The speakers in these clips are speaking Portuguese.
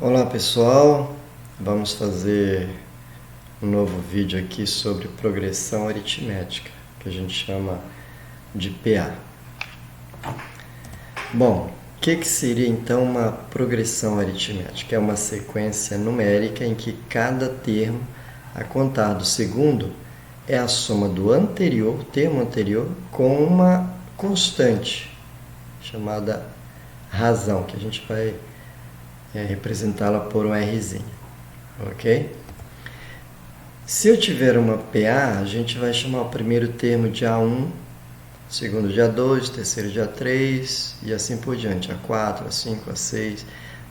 Olá pessoal, vamos fazer um novo vídeo aqui sobre progressão aritmética, que a gente chama de PA. Bom, o que seria então uma progressão aritmética? É uma sequência numérica em que cada termo, a contar do segundo, é a soma do anterior, termo anterior, com uma constante, chamada razão, que a gente vai representá-la por um Rzinho, ok? Se eu tiver uma PA, a gente vai chamar o primeiro termo de A1, segundo de A2, terceiro de A3 e assim por diante, A4, A5, A6,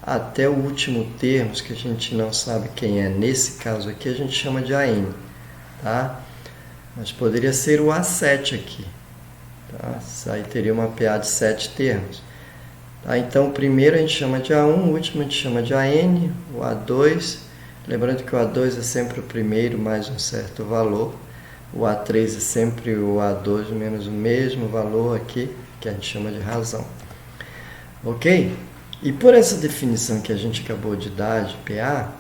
até o último termo, que a gente não sabe quem é. Nesse caso aqui a gente chama de AN, tá? Mas poderia ser o A7 aqui, tá? Aí teria uma PA de 7 termos. Tá, então, o primeiro a gente chama de A1, o último a gente chama de AN, o A2. Lembrando que o A2 é sempre o primeiro mais um certo valor. O A3 é sempre o A2 menos o mesmo valor aqui, que a gente chama de razão. Ok? E por essa definição que a gente acabou de dar de PA,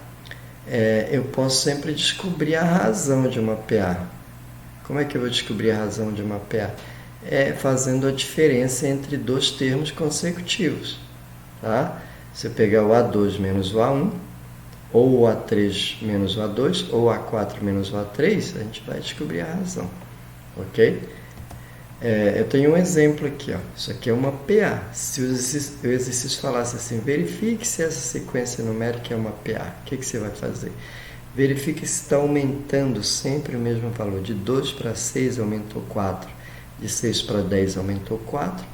eu posso sempre descobrir a razão de uma PA. Como é que eu vou descobrir a razão de uma PA? Fazendo a diferença entre dois termos consecutivos. Tá? Se eu pegar o A2 menos o A1, ou o A3 menos o A2, ou o A4 menos o A3, a gente vai descobrir a razão. Ok? Eu tenho um exemplo aqui. Ó. Isso aqui é uma PA. Se o exercício falasse assim, verifique se essa sequência numérica é uma PA. O que você vai fazer? Verifique se está aumentando sempre o mesmo valor. De 2 para 6 aumentou 4. De 6 para 10 aumentou 4,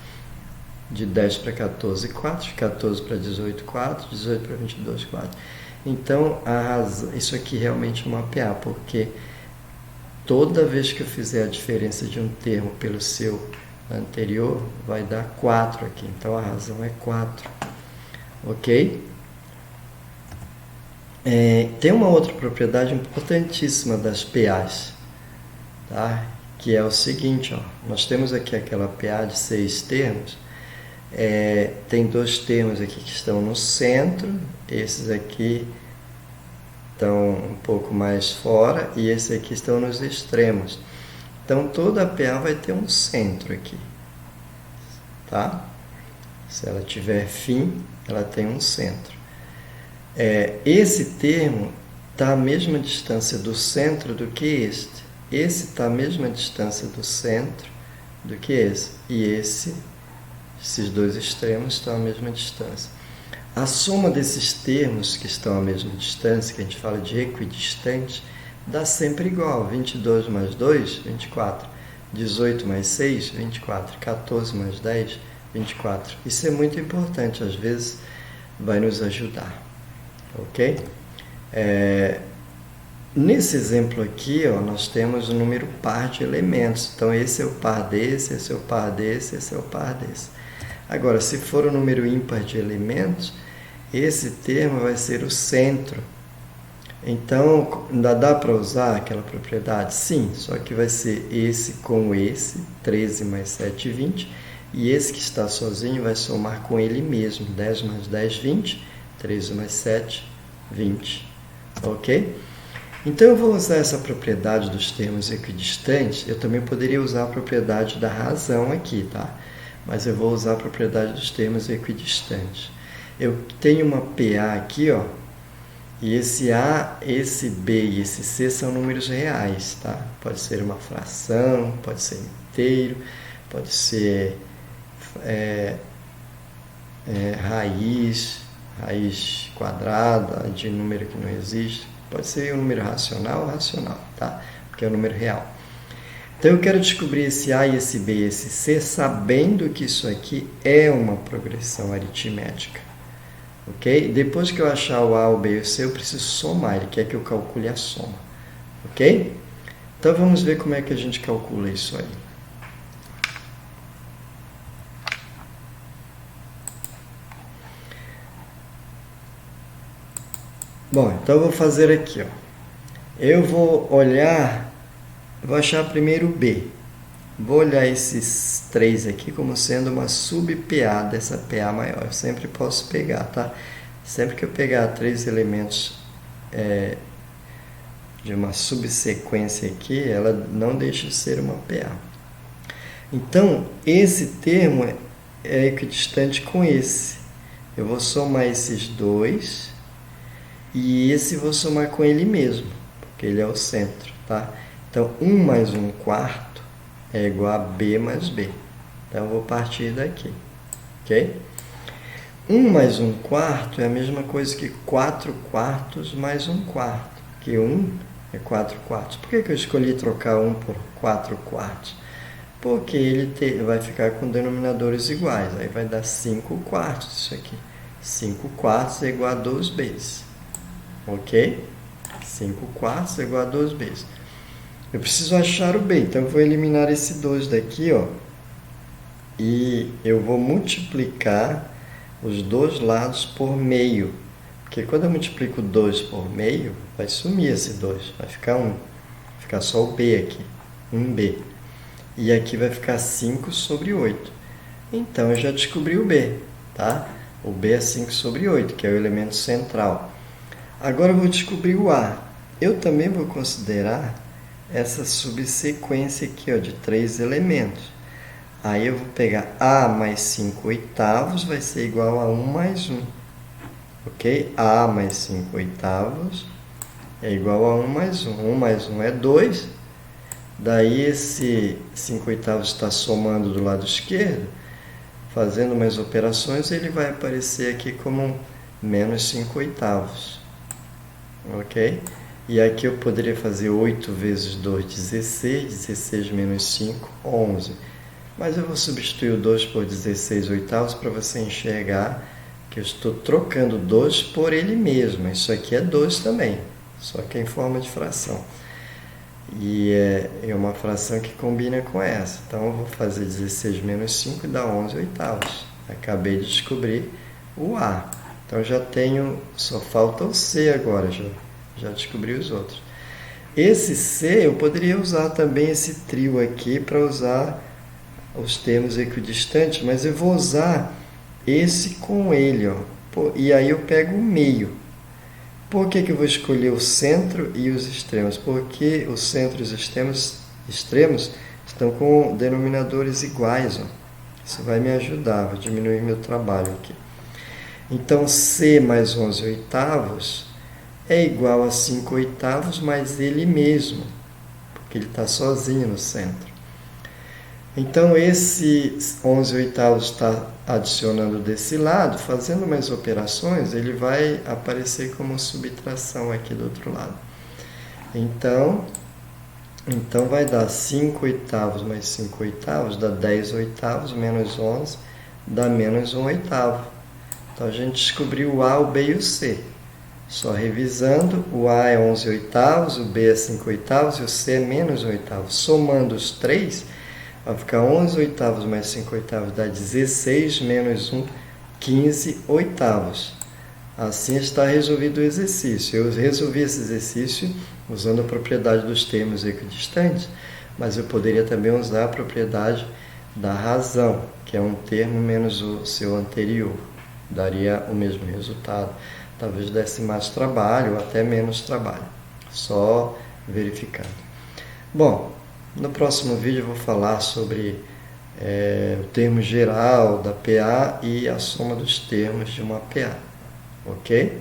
de 10 para 14, 4, de 14 para 18, 4, 18 para 22, 4. Então, isso aqui realmente é uma PA, porque toda vez que eu fizer a diferença de um termo pelo seu anterior, vai dar 4 aqui. Então, a razão é 4. Ok? Tem uma outra propriedade importantíssima das PAs, tá? Que é o seguinte, ó, nós temos aqui aquela PA de 6 termos, tem dois termos aqui que estão no centro, esses aqui estão um pouco mais fora e esses aqui estão nos extremos. Então toda a PA vai ter um centro aqui, tá? Se ela tiver fim, ela tem um centro. Esse termo está à mesma distância do centro do que este. Esse está à mesma distância do centro do que esse. E esses dois extremos estão à mesma distância. A soma desses termos que estão à mesma distância, que a gente fala de equidistante, dá sempre igual. 22 mais 2, 24. 18 mais 6, 24. 14 mais 10, 24. Isso é muito importante, às vezes vai nos ajudar. Ok? Nesse exemplo aqui, ó, nós temos um número par de elementos. Então, esse é o par desse, esse é o par desse, esse é o par desse. Agora, se for um número ímpar de elementos, esse termo vai ser o centro. Então, ainda dá para usar aquela propriedade? Sim, só que vai ser esse com esse, 13 mais 7, 20. E esse que está sozinho vai somar com ele mesmo. 10 mais 10, 20. 13 mais 7, 20. Ok? Então, eu vou usar essa propriedade dos termos equidistantes. Eu também poderia usar a propriedade da razão aqui, tá? Mas eu vou usar a propriedade dos termos equidistantes. Eu tenho uma PA aqui, ó, e esse A, esse B e esse C são números reais, tá? Pode ser uma fração, pode ser inteiro, pode ser raiz quadrada de número que não existe. Pode ser um número racional ou racional, tá? Porque é um número real. Então, eu quero descobrir esse A, esse B e esse C, sabendo que isso aqui é uma progressão aritmética. Ok? Depois que eu achar o A, o B e o C, eu preciso somar. Ele quer que eu calcule a soma. Ok? Então, vamos ver como é que a gente calcula isso aí. Bom, então eu vou fazer aqui, ó. Eu vou achar primeiro o B. Vou olhar esses 3 aqui como sendo uma sub-PA dessa PA maior. Eu sempre posso pegar, tá? Sempre que eu pegar 3 elementos de uma subsequência aqui, ela não deixa de ser uma PA. Então, esse termo é equidistante com esse. Eu vou somar esses dois e esse vou somar com ele mesmo, porque ele é o centro, tá? Então, 1 mais 1/4 é igual a B mais B. Então, eu vou partir daqui, ok? 1 mais 1/4 é a mesma coisa que 4/4 mais 1/4, que 1 é 4/4. Por que eu escolhi trocar 1 por 4/4? Porque ele vai ficar com denominadores iguais, aí vai dar 5/4 isso aqui. 5/4 é igual a 2Bs, ok? 5/4 é igual a 2Bs. Eu preciso achar o B, então eu vou eliminar esse 2 daqui, ó, e eu vou multiplicar os dois lados por meio, porque quando eu multiplico 2 por meio, vai sumir esse 2, vai ficar 1, vai ficar só o B aqui, 1B. E aqui vai ficar 5 sobre 8. Então, eu já descobri o B, tá? O B é 5 sobre 8, que é o elemento central. Agora eu vou descobrir o A. Eu também vou considerar essa subsequência aqui, ó, de 3 elementos. Aí eu vou pegar A mais 5/8 vai ser igual a 1 mais 1. Ok? A mais 5/8 é igual a 1 mais 1. 1 mais 1 é 2. Daí esse 5/8 está somando do lado esquerdo, fazendo mais operações, ele vai aparecer aqui como menos 5/8. Ok? E aqui eu poderia fazer 8 vezes 2, 16. 16 menos 5, 11. Mas eu vou substituir o 2 por 16/8 para você enxergar que eu estou trocando 2 por ele mesmo. Isso aqui é 2 também, só que é em forma de fração. E é uma fração que combina com essa. Então, eu vou fazer 16 menos 5 e dá 11/8. Acabei de descobrir o A. Então, já tenho, só falta o C agora, já descobri os outros. Esse C, eu poderia usar também esse trio aqui para usar os termos equidistantes, mas eu vou usar esse com ele, ó. E aí eu pego o meio. Por que eu vou escolher o centro e os extremos? Porque o centro e os extremos estão com denominadores iguais, ó. Isso vai me ajudar, vai diminuir meu trabalho aqui. Então, C mais 11/8 é igual a 5/8 mais ele mesmo, porque ele está sozinho no centro. Então, esse 11/8 está adicionando desse lado, fazendo mais operações, ele vai aparecer como subtração aqui do outro lado. Então vai dar 5/8 mais 5/8 dá 10/8, menos 11 dá menos 1/8. Então, a gente descobriu o A, o B e o C. Só revisando, o A é 11/8, o B é 5/8 e o C é menos 1/8. Somando os três, vai ficar 11/8 mais 5/8 dá 16, menos 1, 15/8. Assim está resolvido o exercício. Eu resolvi esse exercício usando a propriedade dos termos equidistantes, mas eu poderia também usar a propriedade da razão, que é um termo menos o seu anterior. Daria o mesmo resultado. Talvez desse mais trabalho ou até menos trabalho. Só verificando. Bom, no próximo vídeo eu vou falar sobre o termo geral da PA e a soma dos termos de uma PA. Ok?